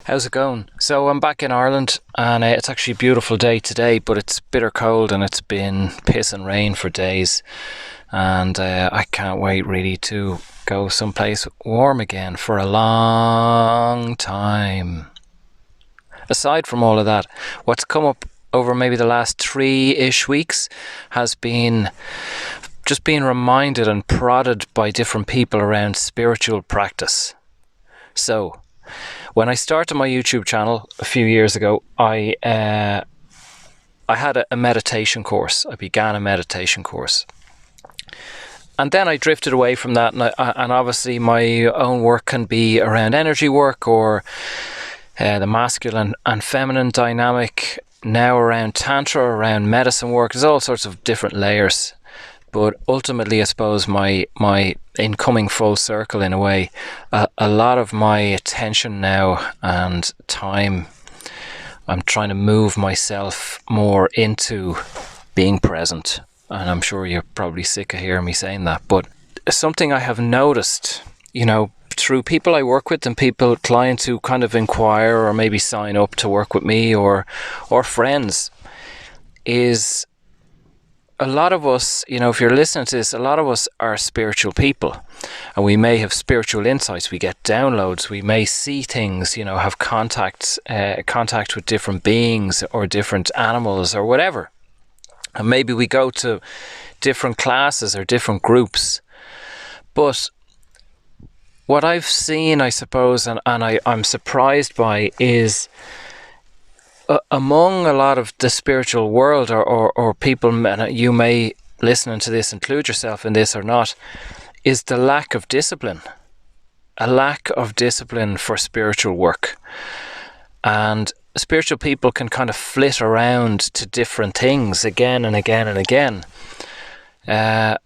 How's it going? So I'm back in Ireland and it's actually a beautiful day today, but it's bitter cold and it's been piss and rain for days. And I can't wait really to go someplace warm again for a long time. Aside from all of that, what's come up over maybe the last 3-ish weeks has been just being reminded and prodded by different people around spiritual practice. So, when I started my YouTube channel a few years ago, I had a meditation course. I began a meditation course. And then I drifted away from that, and obviously my own work can be around energy work or the masculine and feminine dynamic, now around tantra, around medicine work. There's all sorts of different layers. But ultimately, I suppose my incoming full circle in a way, a lot of my attention now and time, I'm trying to move myself more into being present. And I'm sure you're probably sick of hearing me saying that. But something I have noticed, through people I work with and clients who kind of inquire or maybe sign up to work with me or friends, is a lot of us, if you're listening to this, a lot of us are spiritual people, and we may have spiritual insights. We get downloads. We may see things, have contact with different beings or different animals or whatever. And maybe we go to different classes or different groups. But what I've seen, I suppose, and I'm surprised by is among a lot of the spiritual world or people, and you may, listening to this, include yourself in this or not, is the lack of discipline. A lack of discipline for spiritual work. And spiritual people can kind of flit around to different things again and again and again. I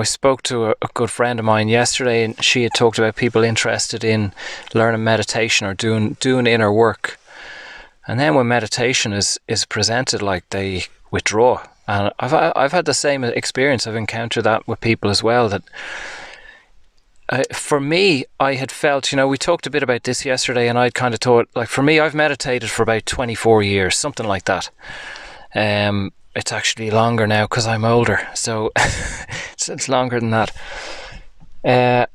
spoke to a good friend of mine yesterday, and she had talked about people interested in learning meditation or doing inner work. And then when meditation is presented, like, they withdraw. And I've had the same experience. I've encountered that with people as well. That for me, I had felt, we talked a bit about this yesterday, and I'd kind of thought, like, for me, I've meditated for about 24 years, something like that. It's actually longer now because I'm older, so it's longer than that.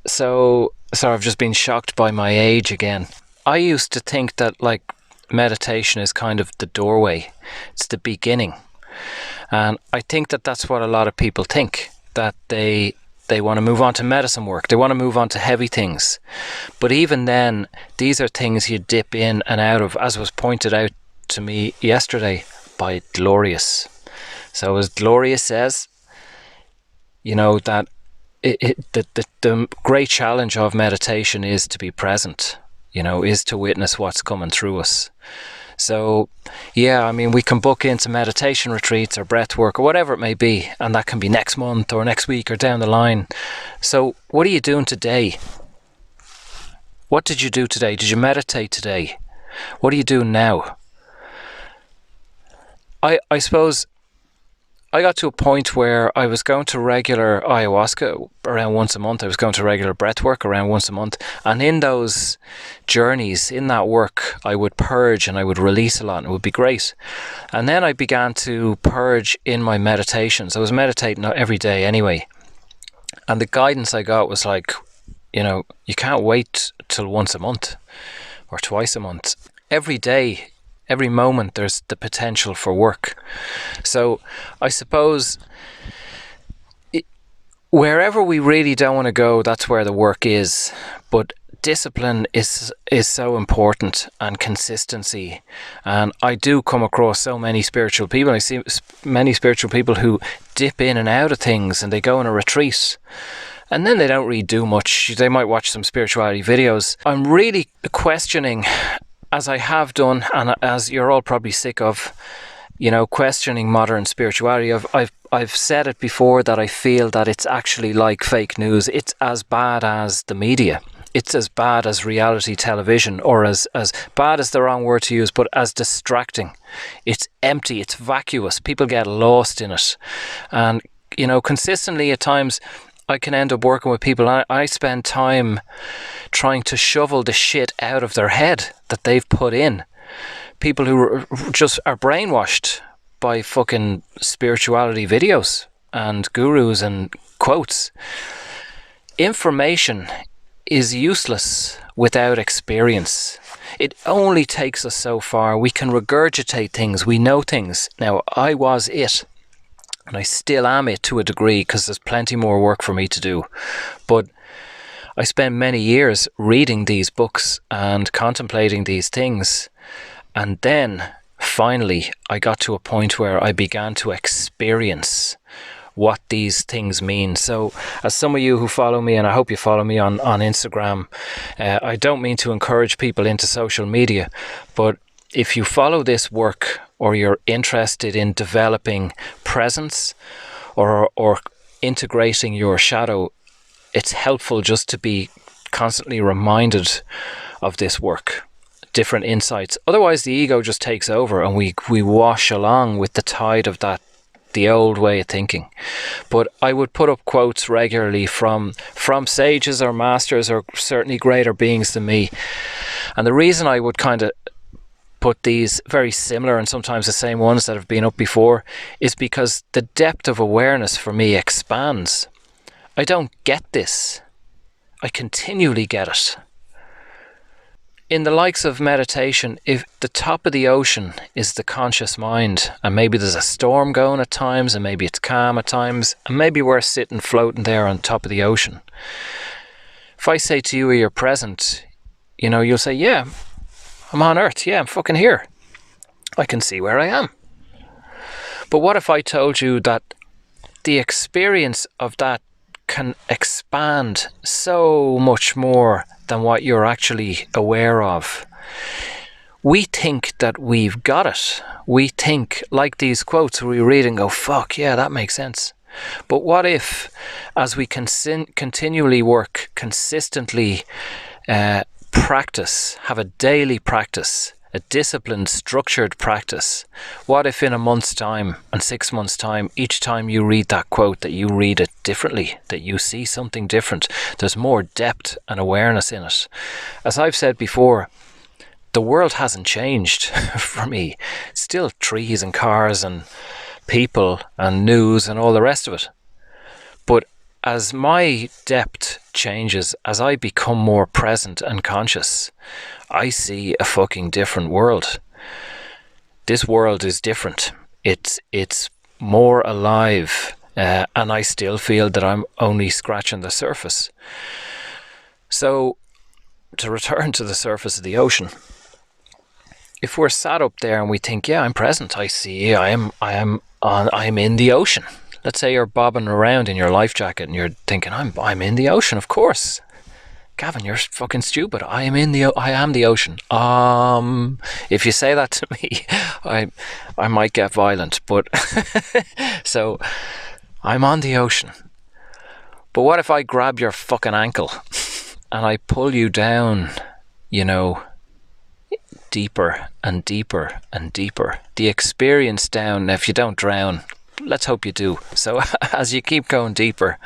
So I've just been shocked by my age again. I used to think that, like, meditation is kind of the doorway. It's the beginning. And I think that that's what a lot of people think, that they want to move on to medicine work. They want to move on to heavy things. But even then, these are things you dip in and out of, as was pointed out to me yesterday by Glorious. So as Glorious says, that the great challenge of meditation is to be present. Is to witness what's coming through us. So, we can book into meditation retreats or breath work or whatever it may be, and that can be next month or next week or down the line. So, what are you doing today? What did you do today? Did you meditate today? What are you doing now? I suppose I got to a point where I was going to regular ayahuasca around once a month. I was going to regular breath work around once a month. And in those journeys, in that work, I would purge and I would release a lot, and it would be great. And then I began to purge in my meditations. I was meditating every day anyway. And the guidance I got was like, you can't wait till once a month or twice a month. Every day, every moment, there's the potential for work. So I suppose wherever we really don't want to go, that's where the work is. But discipline is so important, and consistency. And I do come across so many spiritual people. I see many spiritual people who dip in and out of things, and they go on a retreat. And then they don't really do much. They might watch some spirituality videos. I'm really questioning, as I have done, and as you're all probably sick of, questioning modern spirituality. I've said it before that I feel that it's actually like fake news. It's as bad as the media. It's as bad as reality television, or as bad is the wrong word to use, but as distracting. It's empty. It's vacuous. People get lost in it. And, consistently at times, I can end up working with people. I spend time trying to shovel the shit out of their head that they've put in. People who just are brainwashed by fucking spirituality videos and gurus and quotes. Information is useless without experience. It only takes us so far. We can regurgitate things. We know things. Now, I was it. And I still am it to a degree, because there's plenty more work for me to do. But I spent many years reading these books and contemplating these things. And then, finally, I got to a point where I began to experience what these things mean. So, as some of you who follow me, and I hope you follow me on Instagram, I don't mean to encourage people into social media, but if you follow this work, or you're interested in developing presence or integrating your shadow, it's helpful just to be constantly reminded of this work, different insights. Otherwise, the ego just takes over and we wash along with the tide of that, the old way of thinking. But I would put up quotes regularly from sages or masters or certainly greater beings than me. And the reason I would kind of put these very similar and sometimes the same ones that have been up before is because the depth of awareness for me expands. I don't get this. I continually get it. In the likes of meditation, if the top of the ocean is the conscious mind, and maybe there's a storm going at times, and maybe it's calm at times, and maybe we're sitting floating there on top of the ocean. If I say to you, you're present, you'll say, yeah, I'm on Earth. Yeah, I'm fucking here. I can see where I am. But what if I told you that the experience of that can expand so much more than what you're actually aware of? We think that we've got it. We think, like these quotes we read and go, fuck, yeah, that makes sense. But what if, as we continually work, consistently practice, have a daily practice, a disciplined, structured practice, what if in a month's time and 6 months' time, each time you read that quote, that you read it differently, that you see something different, there's more depth and awareness in it. As I've said before, the world hasn't changed for me. It's still trees and cars and people and news and all the rest of it. But as my depth changes, as I become more present and conscious, I see a fucking different world. This world is different. It's more alive, and I still feel that I'm only scratching the surface. So, to return to the surface of the ocean, if we're sat up there and we think, yeah, I'm present, I see, I'm in the ocean. Let's say you're bobbing around in your life jacket and you're thinking, I'm in the ocean, of course. Gavin, you're fucking stupid. I am the ocean. If you say that to me, I might get violent. But so I'm on the ocean. But what if I grab your fucking ankle and I pull you down, deeper and deeper and deeper? The experience down, if you don't drown, let's hope you do. So as you keep going deeper,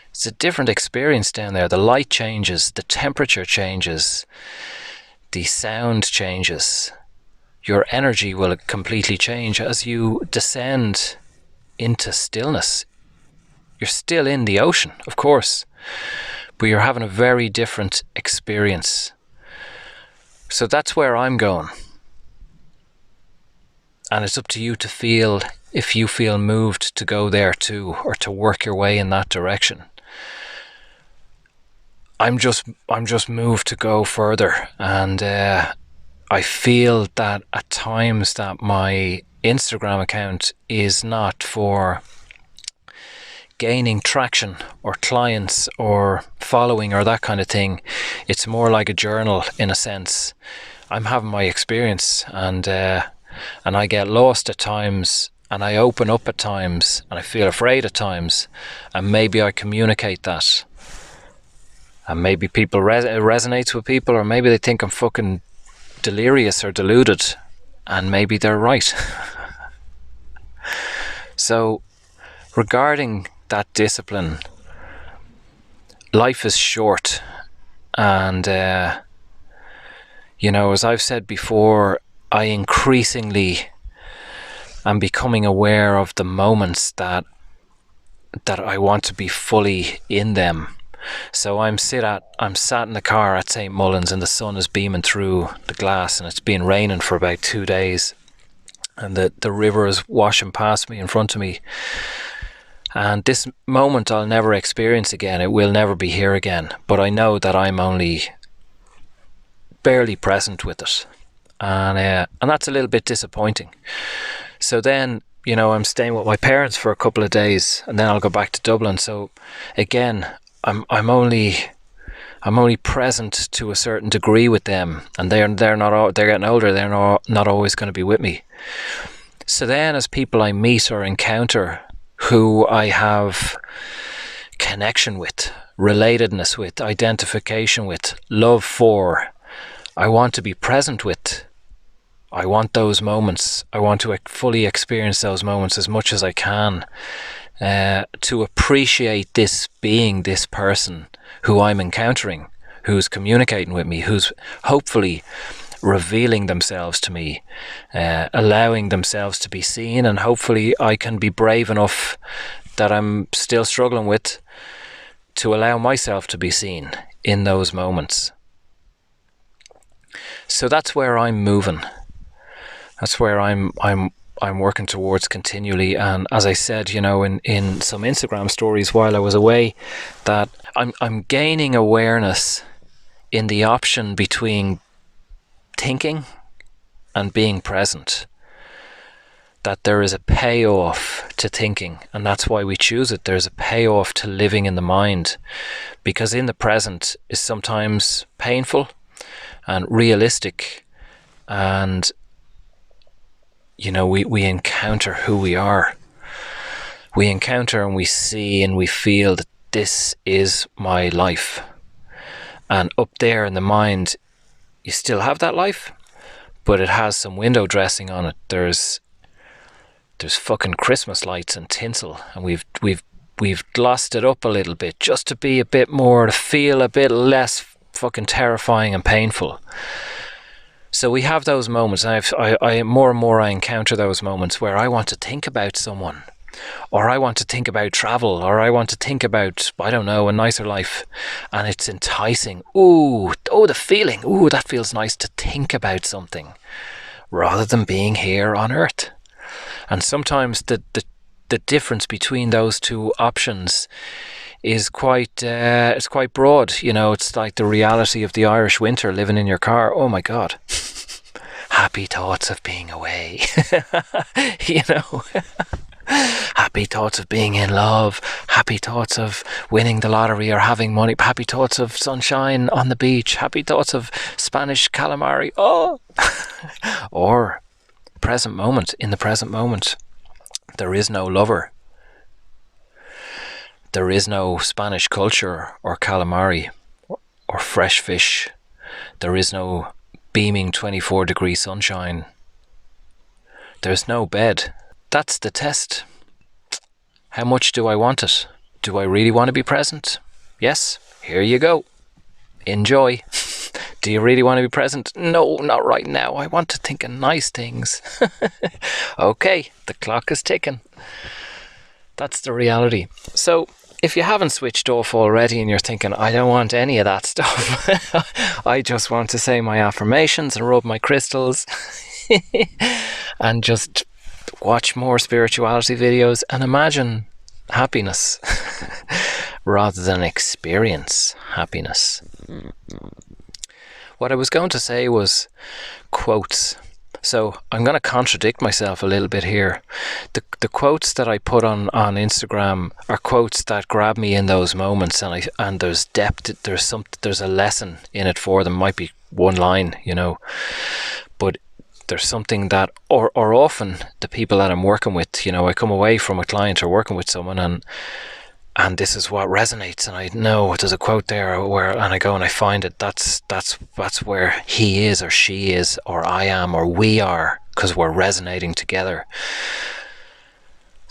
it's a different experience down there. The light changes, the temperature changes, the sound changes. Your energy will completely change as you descend into stillness. You're still in the ocean, of course, but you're having a very different experience. So that's where I'm going. And it's up to you to feel if you feel moved to go there too, or to work your way in that direction. I'm just moved to go further, and I feel that at times that my Instagram account is not for gaining traction or clients or following or that kind of thing. It's more like a journal in a sense. I'm having my experience, and I get lost at times, and I open up at times, and I feel afraid at times, and maybe I communicate that. And maybe people it resonates with people, or maybe they think I'm fucking delirious or deluded, and maybe they're right. So, regarding that discipline life is short, and as I've said before, I increasingly am becoming aware of the moments that I want to be fully in them. So I'm sat in the car at St. Mullins, and the sun is beaming through the glass, and it's been raining for about 2 days, and the river is washing past me in front of me. And this moment I'll never experience again. It will never be here again. But I know that I'm only barely present with it. And that's a little bit disappointing. So then, I'm staying with my parents for a couple of days, and then I'll go back to Dublin. So again, I'm only present to a certain degree with them, and they're getting older. They're not always going to be with me. So then, as people I meet or encounter who I have connection with, relatedness with, identification with, love for, I want to be present with. I want those moments. I want to fully experience those moments as much as I can, to appreciate this person who I'm encountering, who's communicating with me, who's hopefully revealing themselves to me, allowing themselves to be seen, and hopefully I can be brave enough that I'm still struggling with to allow myself to be seen in those moments. So that's where I'm moving. That's where I'm working towards continually. And as I said, in some Instagram stories while I was away, that I'm gaining awareness in the option between thinking and being present. That there is a payoff to thinking, and that's why we choose it. There's a payoff to living in the mind, because in the present is sometimes painful and realistic, and we encounter who we are. We encounter and we see and we feel that this is my life. And up there in the mind, you still have that life, but it has some window dressing on it. There's fucking Christmas lights and tinsel, and we've glossed it up a little bit just to be a bit more, to feel a bit less fucking terrifying and painful. So we have those moments, and I more and more I encounter those moments where I want to think about someone, or I want to think about travel, or I want to think about, I don't know, a nicer life, and it's enticing. The feeling, that feels nice to think about something rather than being here on earth. And sometimes the difference between those two options is quite broad. It's like the reality of the Irish winter, living in your car. Oh my God. Happy thoughts of being away. Happy thoughts of being in love, happy thoughts of winning the lottery or having money, happy thoughts of sunshine on the beach, happy thoughts of Spanish calamari. Or in the present moment, there is no lover. There is no Spanish culture or calamari or fresh fish. There is no beaming 24-degree sunshine. There's no bed. That's the test. How much do I want it? Do I really want to be present? Yes, here you go. Enjoy. Do you really want to be present? No, not right now. I want to think of nice things. Okay, the clock is ticking. That's the reality. So, if you haven't switched off already and you're thinking, I don't want any of that stuff, I just want to say my affirmations and rub my crystals and just watch more spirituality videos and imagine happiness rather than experience happiness. What I was going to say was quotes. So I'm going to contradict myself a little bit here. The quotes that I put on Instagram are quotes that grab me in those moments, and there's depth. There's a lesson in it for them. Might be one line, but there's something that, or often the people that I'm working with, I come away from a client or working with someone, and this is what resonates, and I know there's a quote there and I go and I find it. That's where he is or she is or I am or we are, because we're resonating together.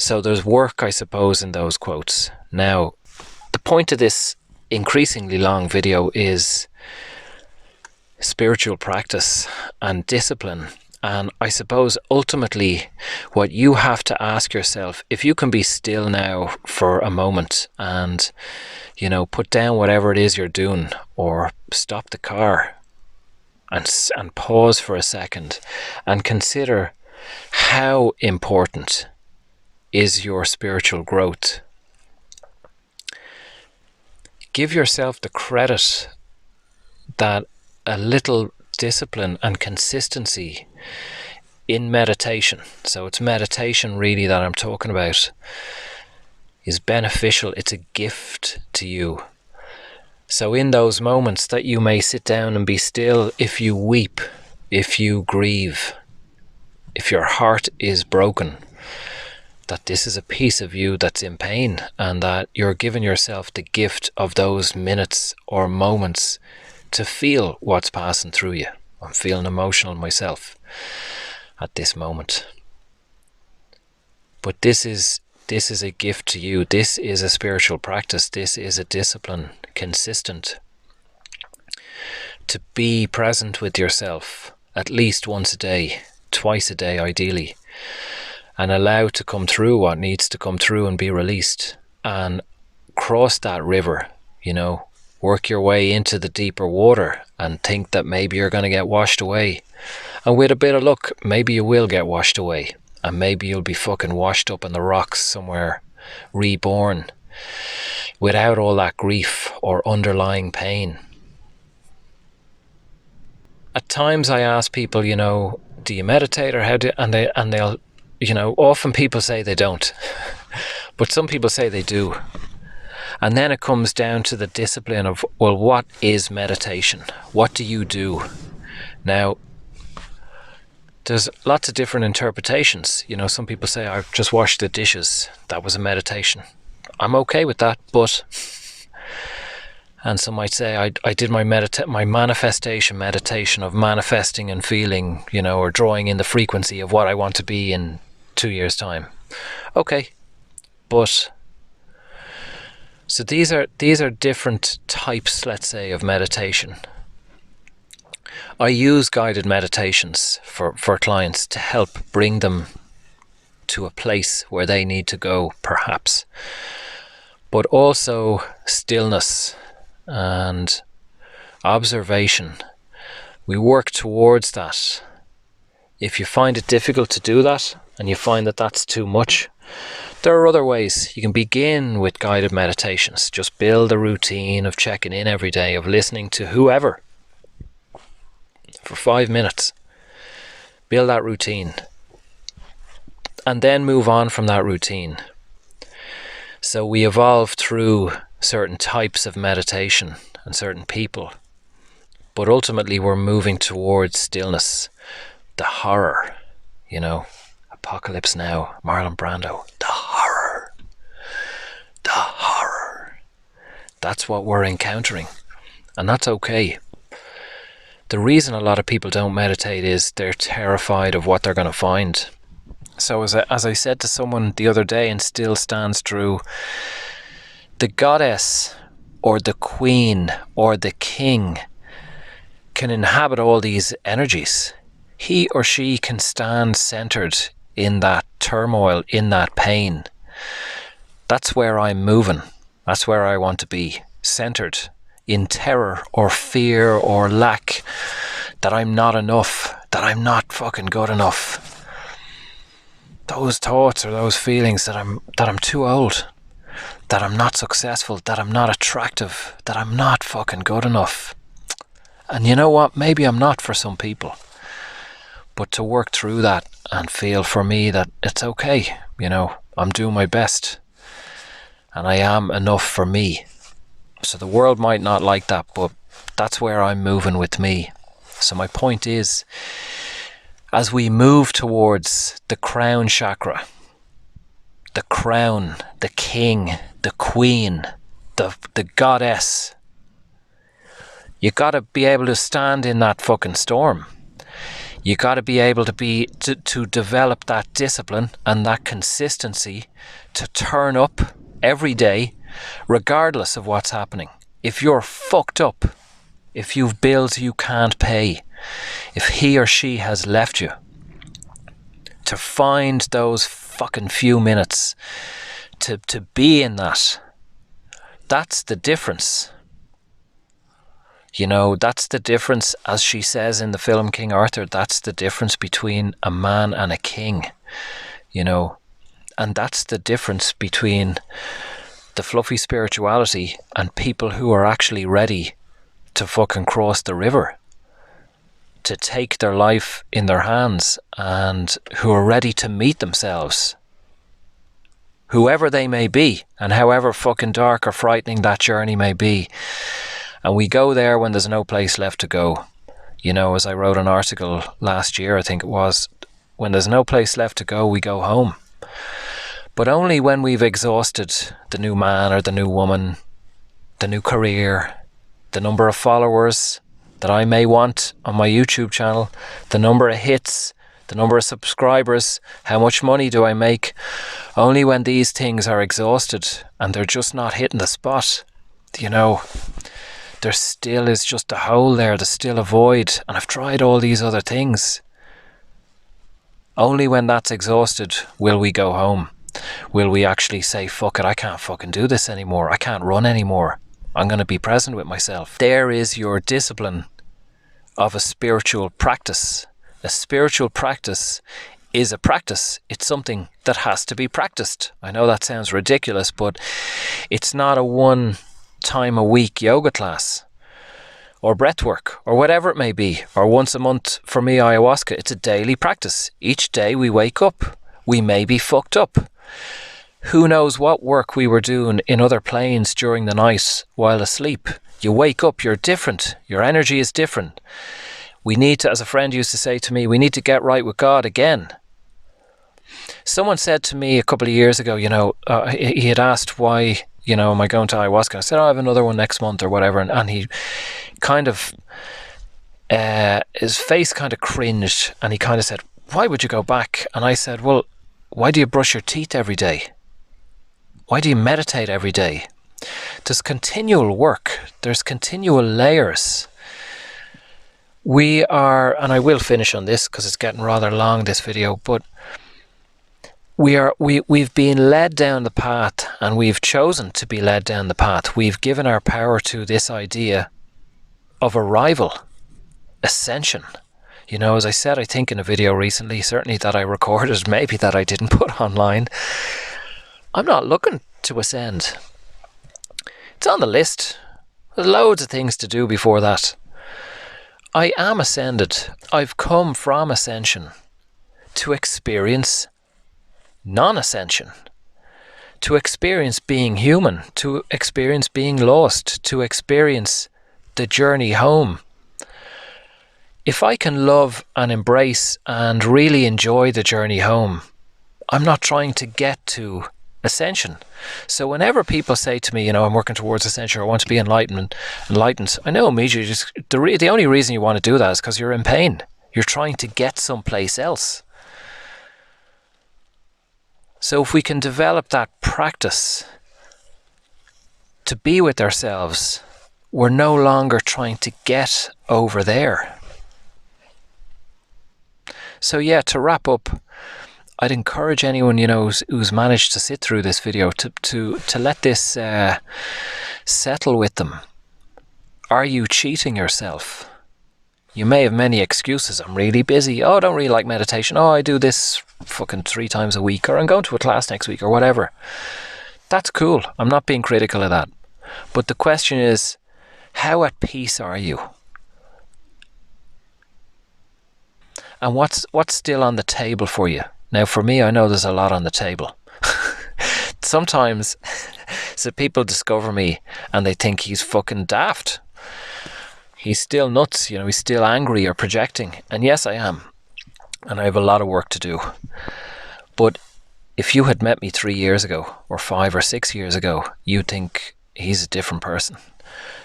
So there's work, I suppose, in those quotes. Now, the point of this increasingly long video is spiritual practice and discipline. And I suppose ultimately what you have to ask yourself, if you can be still now for a moment and, you know, put down whatever it is you're doing, or stop the car and pause for a second and consider how important is your spiritual growth. Give yourself the credit that a little discipline and consistency in meditation, so it's meditation really that I'm talking about, is beneficial. It's a gift to you. So in those moments that you may sit down and be still, if you weep, if you grieve, if your heart is broken, that this is a piece of you that's in pain, and that you're giving yourself the gift of those minutes or moments to feel what's passing through you. I'm feeling emotional myself at this moment. But this is a gift to you. This is a spiritual practice. This is a discipline, consistent. To be present with yourself at least once a day, twice a day ideally, and allow to come through what needs to come through and be released, and cross that river, you know, work your way into the deeper water and think that maybe you're going to get washed away. And with a bit of luck, maybe you will get washed away, and maybe you'll be fucking washed up in the rocks somewhere, reborn, without all that grief or underlying pain. At times I ask people, you know, do you meditate or how do, and they'll, you know, often people say they don't, but some people say they do. And then it comes down to the discipline of, well, what is meditation? What do you do? Now, there's lots of different interpretations. You know, some people say, I've just washed the dishes. That was a meditation. I'm okay with that, but... And some might say, I did my manifestation meditation of manifesting and feeling, you know, or drawing in the frequency of what I want to be in 2 years' time. Okay, but... So these are different types, let's say, of meditation. I use guided meditations for clients to help bring them to a place where they need to go, perhaps. But also stillness and observation. We work towards that. If you find it difficult to do that, and you find that that's too much, there are other ways. You can begin with guided meditations. Just build a routine of checking in every day, of listening to whoever for 5 minutes. Build that routine. And then move on from that routine. So we evolve through certain types of meditation and certain people. But ultimately we're moving towards stillness. The horror, you know. Apocalypse Now, Marlon Brando. The horror. The horror. That's what we're encountering. And that's okay. The reason a lot of people don't meditate is they're terrified of what they're going to find. So as I said to someone the other day, and still stands true, the goddess or the queen or the king can inhabit all these energies. He or she can stand centered in that turmoil, in that pain. That's where I'm moving. That's where I want to be. Centered in terror or fear or lack, that I'm not enough, that I'm not fucking good enough. Those thoughts or those feelings that I'm too old, that I'm not successful, that I'm not attractive, that I'm not fucking good enough. And you know what? Maybe I'm not for some people. But to work through that and feel for me that it's okay, you know, I'm doing my best and I am enough for me. So the world might not like that, but that's where I'm moving with me. So my point is, as we move towards the crown chakra, the crown, the king, the queen, the goddess, you got to be able to stand in that fucking storm. You got to be able to develop that discipline and that consistency to turn up every day, regardless of what's happening. If you're fucked up, if you've bills you can't pay, if he or she has left you, to find those fucking few minutes to be in that, that's the difference. You know, that's the difference, as she says in the film King Arthur, that's the difference between a man and a king, you know, and that's the difference between the fluffy spirituality and people who are actually ready to fucking cross the river, to take their life in their hands, and who are ready to meet themselves, whoever they may be, and however fucking dark or frightening that journey may be. And we go there when there's no place left to go. You know, as I wrote an article last year, I think it was, when there's no place left to go, we go home. But only when we've exhausted the new man or the new woman, the new career, the number of followers that I may want on my YouTube channel, the number of hits, the number of subscribers, how much money do I make? Only when these things are exhausted and they're just not hitting the spot, you know, there still is just a hole there, there's still a void, and I've tried all these other things. Only when that's exhausted will we go home. Will we actually say, fuck it, I can't fucking do this anymore, I can't run anymore, I'm going to be present with myself. There is your discipline of a spiritual practice. A spiritual practice is a practice. It's something that has to be practiced. I know that sounds ridiculous, but it's not a one time a week yoga class or breath work or whatever it may be, or once a month for me ayahuasca. It's a daily practice. Each day we wake up, we may be fucked up. Who knows what work we were doing in other planes during the night while asleep. You wake up, you're different, your energy is different. We need to, as a friend used to say to me, we need to get right with God again. Someone said to me a couple of years ago, you know, he had asked why, you know, am I going to ayahuasca? I said, I have another one next month or whatever. And he kind of, his face kind of cringed, and he kind of said, why would you go back? And I said, well, why do you brush your teeth every day? Why do you meditate every day? There's continual work. There's continual layers. We are, and I will finish on this because it's getting rather long, this video, but we've been led down the path, and we've chosen to be led down the path. We've given our power to this idea of arrival, ascension. You know, as I said, I think in a video recently, certainly that I recorded, maybe that I didn't put online, I'm not looking to ascend. It's on the list. There's loads of things to do before that. I am ascended. I've come from ascension to experience non-ascension, to experience being human, to experience being lost, to experience the journey home. If I can love and embrace and really enjoy the journey home, I'm not trying to get to ascension. So whenever people say to me, you know, I'm working towards ascension, or I want to be enlightened, I know immediately just the only reason you want to do that is because you're in pain. You're trying to get someplace else. So if we can develop that practice to be with ourselves, we're no longer trying to get over there. So yeah, to wrap up, I'd encourage anyone, you know, who's managed to sit through this video to let this settle with them. Are you cheating yourself? You may have many excuses. I'm really busy. Oh, I don't really like meditation. Oh, I do this fucking 3 times a week, or I'm going to a class next week, or whatever. That's cool. I'm not being critical of that. But the question is, how at peace are you? And what's still on the table for you? Now, for me, I know there's a lot on the table. Sometimes, so people discover me and they think he's fucking daft. He's still nuts, you know, he's still angry or projecting. And yes, I am. And I have a lot of work to do. But if you had met me 3 years ago, or 5 or 6 years ago, you'd think he's a different person.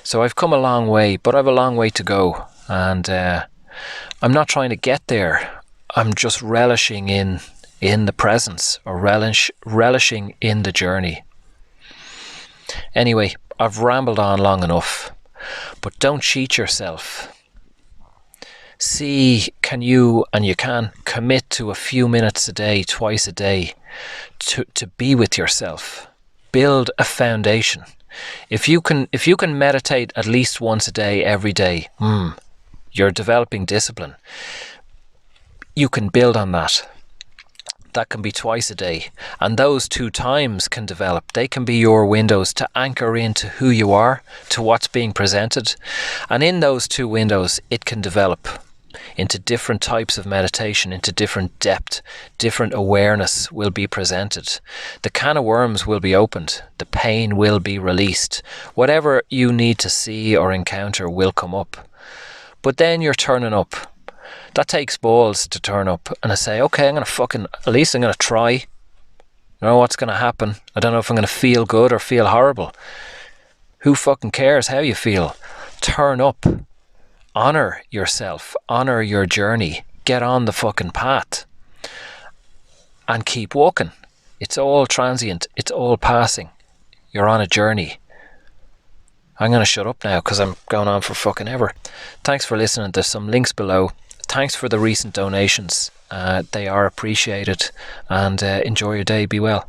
So I've come a long way, but I've a long way to go. And I'm not trying to get there. I'm just relishing in the presence, or relishing in the journey. Anyway, I've rambled on long enough, but don't cheat yourself. See, can you commit to a few minutes a day, twice a day, to be with yourself. Build a foundation. If you can meditate at least once a day, every day, you're developing discipline. You can build on that. That can be twice a day. And those 2 times can develop. They can be your windows to anchor into who you are, to what's being presented. And in those 2 windows, it can develop into different types of meditation, into different depth, different awareness will be presented. The can of worms will be opened. The pain will be released. Whatever you need to see or encounter will come up. But then you're turning up. That takes balls to turn up and I say, okay, at least I'm going to try. I don't know what's going to happen. I don't know if I'm going to feel good or feel horrible. Who fucking cares how you feel? Turn up. Honor yourself. Honor your journey. Get on the fucking path. And keep walking. It's all transient. It's all passing. You're on a journey. I'm going to shut up now because I'm going on for fucking ever. Thanks for listening. There's some links below. Thanks for the recent donations. They are appreciated. And enjoy your day. Be well.